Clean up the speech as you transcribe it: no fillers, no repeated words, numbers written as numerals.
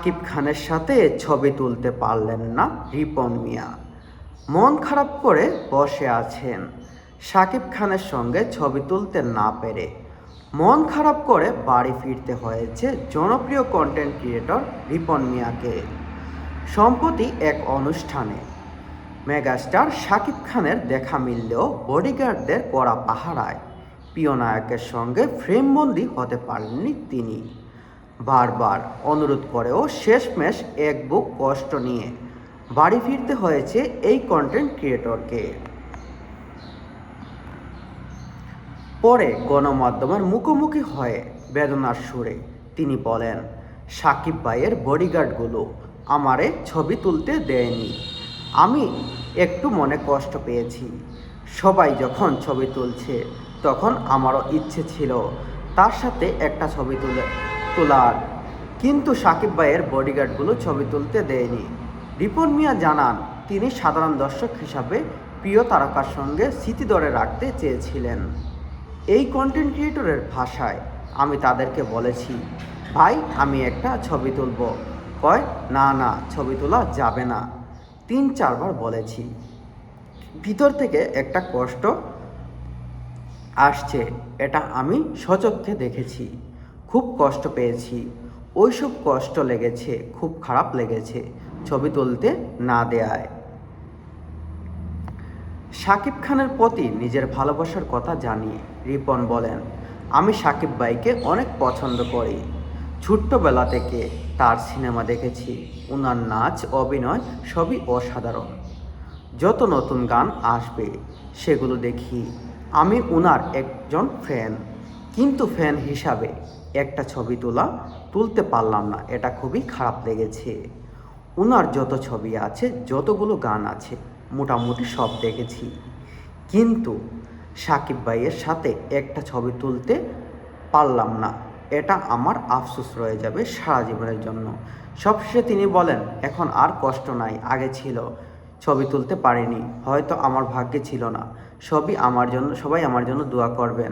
শাকিব খানের সাথে ছবি তুলতে পারলেন না রিপন মিয়া। মন খারাপ করে বসে আছেন শাকিব খানের সঙ্গে ছবি তুলতে না পেরে। মন খারাপ করে বাড়ি ফিরতে হয়েছে জনপ্রিয় কন্টেন্ট ক্রিয়েটর রিপন মিয়াকে। সম্প্রতি এক অনুষ্ঠানে মেগাস্টার শাকিব খানের দেখা মিললেও বডিগার্ডদের কড়া পাহারায় প্রিয় নায়কের সঙ্গে ফ্রেমবন্দি হতে পারেননি তিনি। বারবার অনুরোধ করেও শেষমেশ এক বুক কষ্ট নিয়ে বাড়ি ফিরতে হয়েছে এই কন্টেন্ট ক্রিয়েটরকে। পরে গণমাধ্যমের মুখোমুখি হয়ে বেদনার সুরে তিনি বলেন, সাকিব ভাইয়ের বডিগার্ডগুলো আমারে ছবি তুলতে দেয়নি। আমি একটু মনে কষ্ট পেয়েছি। সবাই যখন ছবি তুলছে তখন আমারও ইচ্ছে ছিল তার সাথে একটা ছবি তোলার, কিন্তু সাকিব ভাইয়ের বডিগার্ডগুলো ছবি তুলতে দেয়নি। রিপন মিয়া জানান, তিনি সাধারণ দর্শক হিসাবে প্রিয় তারকার সঙ্গে স্মৃতি ধরে রাখতে চেয়েছিলেন। এই কন্টেন্ট ক্রিয়েটরের ভাষায়, আমি তাদেরকে বলেছি, ভাই আমি একটা ছবি তুলব, কয় না না ছবি তোলা যাবে না। 3-4 বার বলেছি। ভিতর থেকে একটা কষ্ট আসছে, এটা আমি স্বচক্ষে দেখেছি। খুব কষ্ট পেয়েছি, ওইসব কষ্ট লেগেছে, খুব খারাপ লেগেছে ছবি তুলতে না দেয়ায়। শাকিব খানের প্রতি নিজের ভালোবাসার কথা জানিয়ে রিপন বলেন, আমি শাকিব ভাইকে অনেক পছন্দ করি। ছোট্টবেলা থেকে তার সিনেমা দেখেছি, ওনার নাচ অভিনয় সবই অসাধারণ। যত নতুন গান আসবে সেগুলো দেখি। আমি ওনার একজন ফ্যান, কিন্তু ফ্যান হিসাবে একটা ছবি তুলতে পারলাম না, এটা খুবই খারাপ লেগেছে। ওনার যত ছবি আছে, যতগুলো গান আছে মোটামুটি সব দেখেছি, কিন্তু সাকিব ভাইয়ের সাথে একটা ছবি তুলতে পারলাম না, এটা আমার আফসোস রয়ে যাবে সারা জীবনের জন্য। সবশেষে তিনি বলেন, এখন আর কষ্ট নাই, আগে ছিল, ছবি তুলতে পারিনি, হয়তো আমার ভাগ্যে ছিল না। সবাই আমার জন্য দোয়া করবেন।